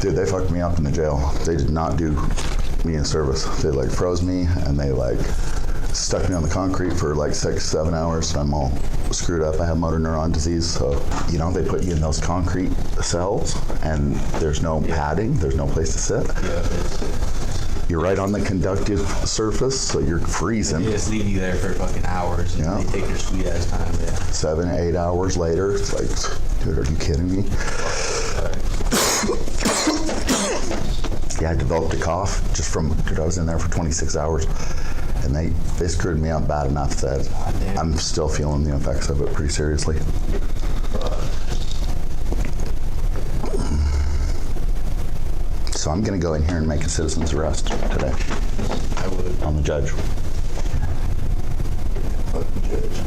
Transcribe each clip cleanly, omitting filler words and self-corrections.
Dude, they fucked me up in the jail. They did not do me a service. They like froze me and they like stuck me on the concrete for like 6-7 hours. I'm all screwed up. I have motor neuron disease. So, you know, they put you in those concrete cells and there's no padding. There's no place to sit. You're right on the conductive surface, so you're freezing. They just leave you there for fucking hours and they take their sweet ass time. 7-8 hours later, it's like, dude, are you kidding me? Yeah, I developed a cough just from, dude, I was in there for 26 hours. And they screwed me up bad enough that I'm still feeling the effects of it pretty seriously. So I'm going to go in here and make a citizen's arrest today. I would. On the judge. Fucking judge.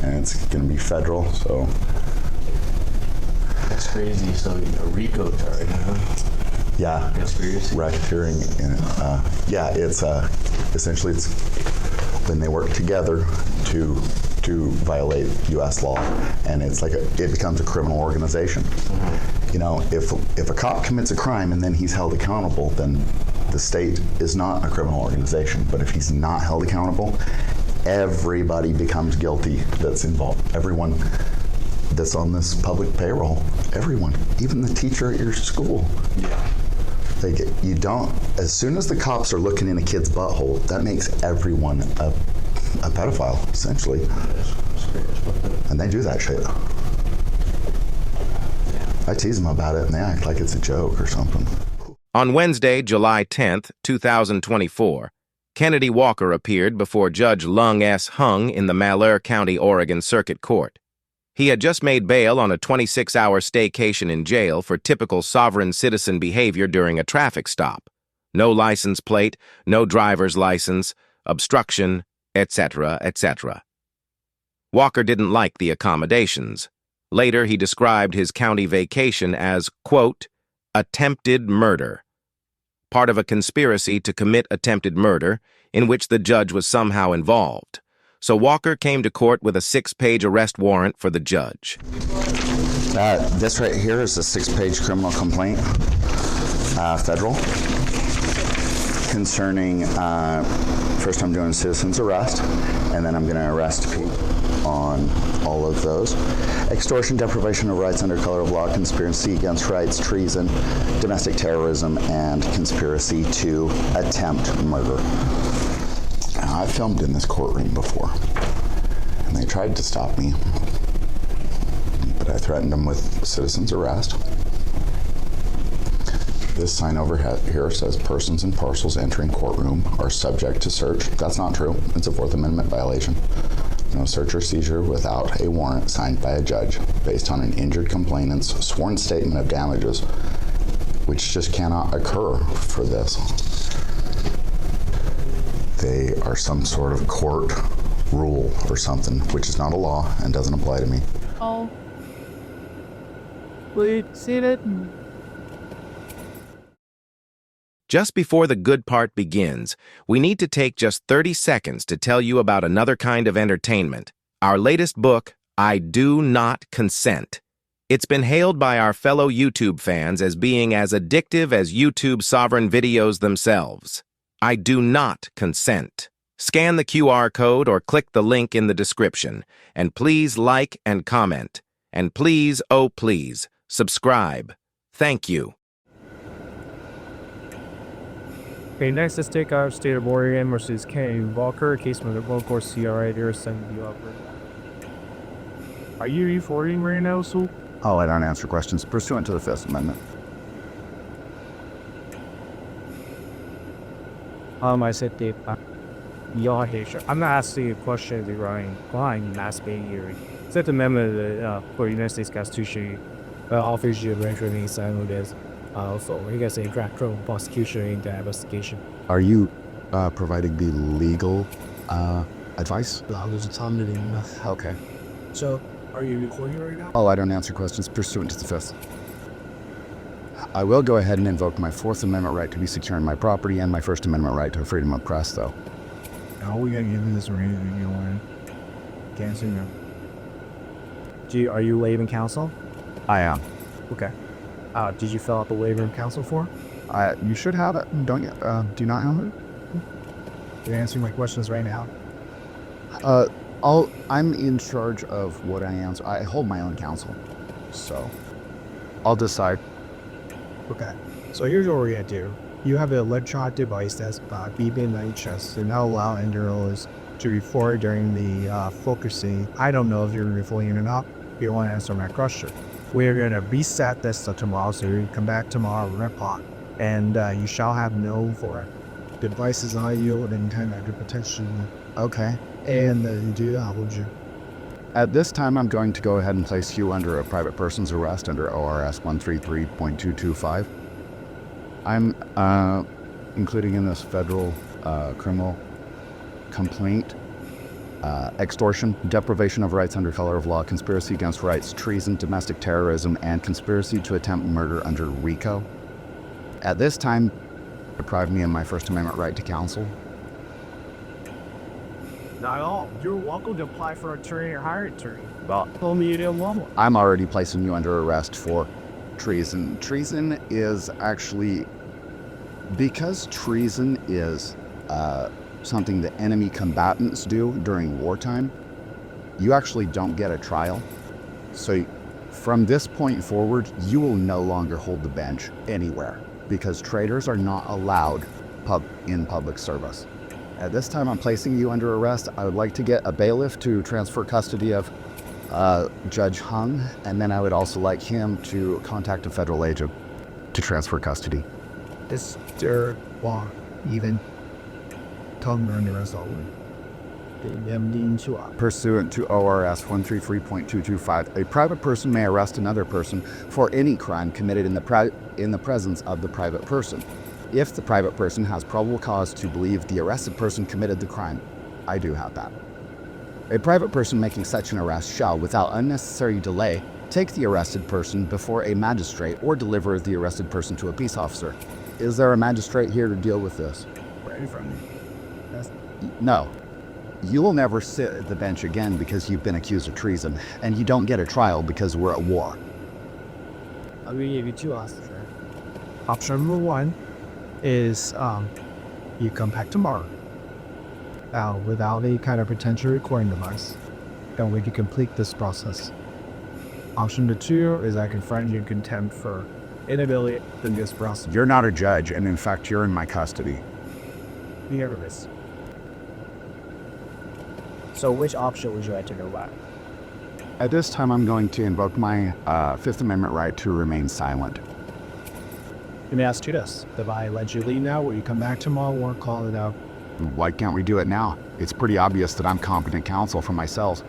And it's going to be federal, so. That's crazy. So, a RICO charge, huh? Yeah. Conspiracy. Racketeering. Yeah, it's essentially it's when they work together to violate U.S. law, and it's like it becomes a criminal organization. You know, if a cop commits a crime and then he's held accountable, then the state is not a criminal organization. But if he's not held accountable, everybody becomes guilty that's involved. Everyone that's on this public payroll, everyone, even the teacher at your school. Yeah. Like, you don't, as soon as the cops are looking in a kid's butthole, that makes everyone a pedophile, essentially. And they do that shit. I tease them about it and they act like it's a joke or something. On Wednesday, July 10th, 2024, Kennedy Walker appeared before Judge Lung S. Hung in the Malheur County, Oregon Circuit Court. He had just made bail on a 26-hour staycation in jail for typical sovereign citizen behavior during a traffic stop. No license plate, no driver's license, obstruction, etc., etc. Walker didn't like the accommodations. Later, he described his county vacation as, quote, attempted murder, part of a conspiracy to commit attempted murder in which the judge was somehow involved. So Walker came to court with a 6-page arrest warrant for the judge. This right here is a 6-page criminal complaint, federal, concerning, first I'm doing a citizen's arrest, and then I'm going to arrest people on all of those. Extortion, deprivation of rights under color of law, conspiracy against rights, treason, domestic terrorism, and conspiracy to attempt murder. I filmed in this courtroom before, and they tried to stop me, but I threatened them with citizen's arrest. This sign over here says persons and parcels entering courtroom are subject to search. That's not true. It's a Fourth Amendment violation. No search or seizure without a warrant signed by a judge based on an injured complainant's sworn statement of damages, which just cannot occur for this. They are some sort of court rule or something, which is not a law and doesn't apply to me. Oh. Please see it. Just before the good part begins, we need to take just 30 seconds to tell you about another kind of entertainment. Our latest book, I Do Not Consent. It's been hailed by our fellow YouTube fans as being as addictive as YouTube sovereign videos themselves. I do not consent. Scan the QR code or click the link in the description. And please like and comment. And please, oh please, subscribe. Thank you. Okay, next let's take our State of Oregon versus Kennedy Walker, case number 1-course CRA, there send you up. Are you reporting right now, Sue? Oh, I don't answer questions pursuant to the Fifth Amendment. I said the I'm not asking you questions regarding mass behavior. Fifth Amendment for the United States Constitution offers you a right to remain silent as also you guys say crack prosecution in the investigation. Are you providing the legal advice? Okay. So, are you recording right now? Oh, I don't answer questions pursuant to the Fifth. I will go ahead and invoke my Fourth Amendment right to be secure in my property and my First Amendment right to freedom of press, though. Now we gotta give you this range if you want. Can't see now. Are you waiving counsel? I am. Okay. Did you fill out the waiver of counsel form? You should have it. Don't you? Do you not have it? You're answering my questions right now. I'm in charge of what I answer. I hold my own counsel, so I'll decide. Okay. So here's what we're gonna do. You have an electronic device that's beeping at your chest to not allow individuals to record during the focusing. I don't know if you're recording or not. You want to answer my question. We're gonna reset this to tomorrow, so you come back tomorrow at 1 o'clock, and you shall have no for it. The device is on you and kind of protection. Okay. And you do that, would you? At this time, I'm going to go ahead and place you under a private person's arrest under ORS 133.225. I'm including in this federal criminal complaint extortion, deprivation of rights under color of law, conspiracy against rights, treason, domestic terrorism, and conspiracy to attempt murder under RICO. At this time, deprive me of my First Amendment right to counsel. Not at all. You're welcome to apply for an attorney or hire an attorney. Well, told me you didn't want one. I'm already placing you under arrest for treason. Treason is actually, because treason is something that enemy combatants do during wartime, you actually don't get a trial. So from this point forward, you will no longer hold the bench anywhere because traitors are not allowed in public service. At this time, I'm placing you under arrest. I would like to get a bailiff to transfer custody of Judge Hung, and then I would also like him to contact a federal agent to transfer custody. Mr. Wong, even come under arrest already. Pursuant to ORS 133.225, a private person may arrest another person for any crime committed in the presence of the private person, if the private person has probable cause to believe the arrested person committed the crime. I do have that. A private person making such an arrest shall, without unnecessary delay, take the arrested person before a magistrate or deliver the arrested person to a peace officer. Is there a magistrate here to deal with this? Where are you from? No. You will never sit at the bench again because you've been accused of treason, and you don't get a trial because we're at war. I'm going to give you two options. Option number one is you come back tomorrow without any kind of potential recording device, and we can complete this process. Option number two is I can find you in contempt for inability to do this process. You're not a judge, and in fact, you're in my custody. We have this. So which option would you like to know about? At this time, I'm going to invoke my Fifth Amendment right to remain silent. Let me ask you this. If I let you leave now, will you come back tomorrow or call it out? Why can't we do it now? It's pretty obvious that I'm competent counsel for myself.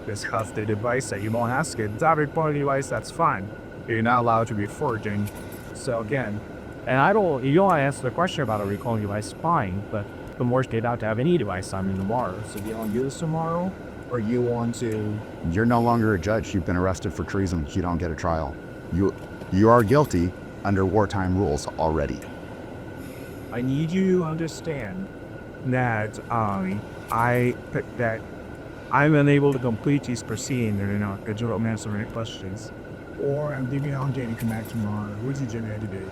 Discuss the device that you won't ask it. It's not recording device, that's fine. You're not allowed to be forging. So again, and you don't want to answer the question about a recording device, fine, but the worst case out to have any device on me tomorrow. So do you want to do this tomorrow? Or you want to... You're no longer a judge. You've been arrested for treason. You don't get a trial. You are guilty under wartime rules already. I need you to understand that I'm unable to complete these proceedings and not get your answer any questions. Or I'm leaving on day to come back tomorrow. What did you do today?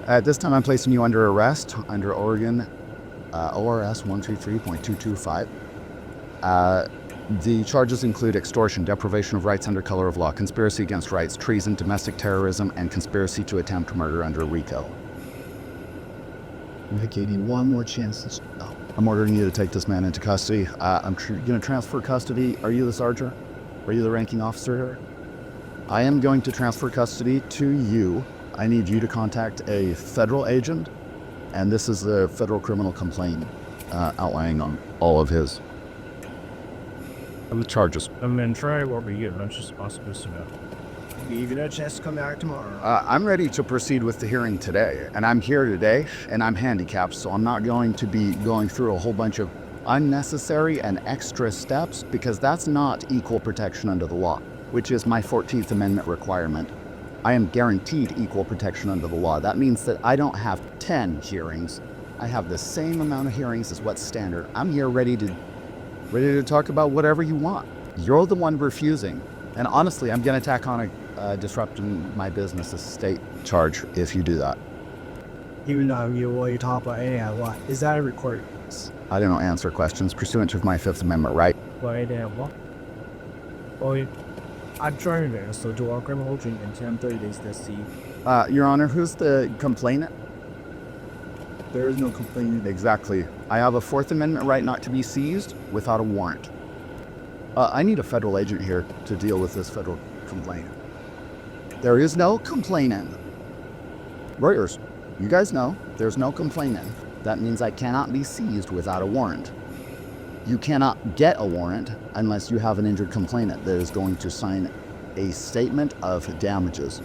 At this time, I'm placing you under arrest under Oregon ORS 133.225. The charges include extortion, deprivation of rights under color of law, conspiracy against rights, treason, domestic terrorism, and conspiracy to attempt murder under RICO. I gave you one more chance. I'm ordering you to take this man into custody. I'm going to transfer custody. Are you the sergeant? Are you the ranking officer here? I am going to transfer custody to you. I need you to contact a federal agent, and this is the federal criminal complaint outlining on all of his charges. I'm going to try what we get. I'm just possible to know. Give you a chance to come back tomorrow. I'm ready to proceed with the hearing today, and I'm here today, and I'm handicapped, so I'm not going to be going through a whole bunch of unnecessary and extra steps, because that's not equal protection under the law, which is my 14th Amendment requirement. I am guaranteed equal protection under the law. That means that I don't have 10 hearings. I have the same amount of hearings as what's standard. I'm here ready to talk about whatever you want. You're the one refusing. And honestly, I'm going to tack on disrupting my business is a state charge if you do that. Even though you talk about anyhow, what is that a recording? I don't answer questions pursuant to my Fifth Amendment right. What anyhow, what? Oh, I'm trying to so do our criminal treatment in 30 days to see. Your Honor, who's the complainant? There is no complaint. Exactly. I have a Fourth Amendment right not to be seized without a warrant. I need a federal agent here to deal with this federal complaint. There is no complainant. Reuters, you guys know there's no complainant. That means I cannot be seized without a warrant. You cannot get a warrant unless you have an injured complainant that is going to sign a statement of damages.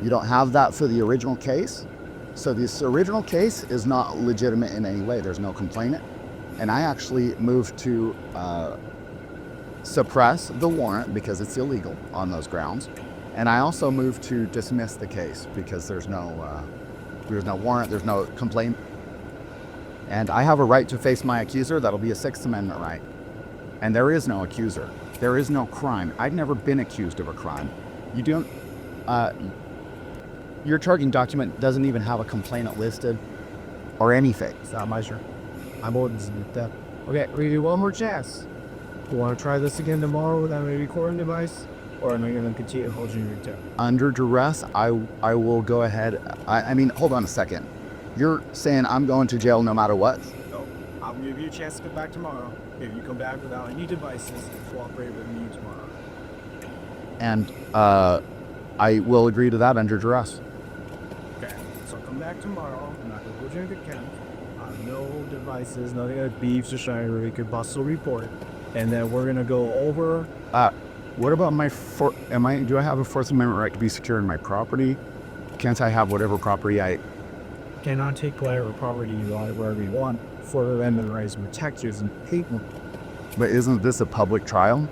You don't have that for the original case. So this original case is not legitimate in any way. There's no complainant. And I actually moved to suppress the warrant because it's illegal on those grounds. And I also moved to dismiss the case because there's no warrant, there's no complaint. And I have a right to face my accuser. That'll be a Sixth Amendment right. And there is no accuser. There is no crime. I've never been accused of a crime. You don't, your charging document doesn't even have a complainant listed or anything. It's not my sure. I'm ordering that. Okay, we do one more chance. You want to try this again tomorrow without a recording device? Or am I going to continue holding your return? Under duress, I will go ahead. I mean, hold on a second. You're saying I'm going to jail no matter what? No. I'll give you a chance to come back tomorrow. If you come back without any devices, cooperate with me tomorrow. And I will agree to that under duress. Okay, so come back tomorrow. I'm not going to hold you in good count. No devices, nothing like beefs or shiny where we could bustle report. And then we're going to go over. What about my do I have a Fourth Amendment right to be secure in my property? Can't I have whatever property I cannot take whatever property you want wherever you want for the amendment rights and protectors and people. But isn't this a public trial?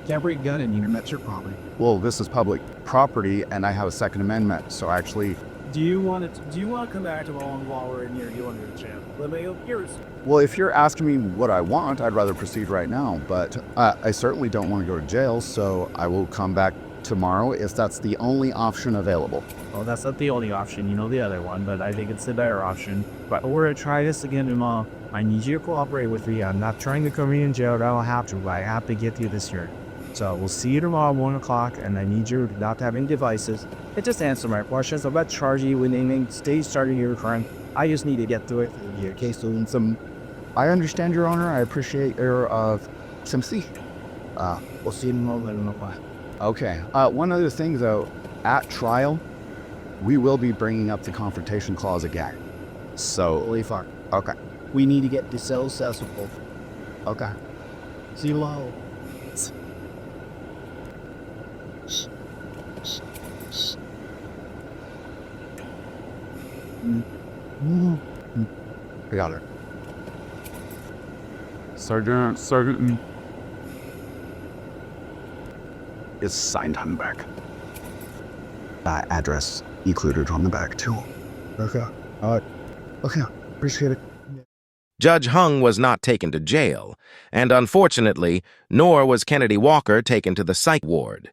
Can't bring a gun in here, that's your property. Well, this is public property and I have a Second Amendment, so actually. Do you want to come back tomorrow while we're in here? You want to go to jail? Let me know yours. Well, if you're asking me what I want, I'd rather proceed right now. But I certainly don't want to go to jail, so I will come back tomorrow if that's the only option available. Well, that's not the only option. You know the other one, but I think it's the better option. But we're going to try this again tomorrow. I need you to cooperate with me. I'm not trying to come in jail. I don't have to, but I have to get you this year. So we'll see you tomorrow at 1 o'clock, and I need you not to have any devices. And just answer my questions. I'm not charging you with anything. Stage starting your crime. I just need to get through it. Your case doing some. I understand, Your Honor. I appreciate your sympathy. We'll see you tomorrow. Let them know why. Okay. One other thing, though. At trial, we will be bringing up the confrontation clause again. So. Holy fuck. Okay. We need to get this cell accessible. Okay. See you low. I got it. Sergeant. It's signed on the back. Address included on the back, too. Okay. Okay. Appreciate it. Judge Hung was not taken to jail, and unfortunately, nor was Kennedy Walker taken to the psych ward.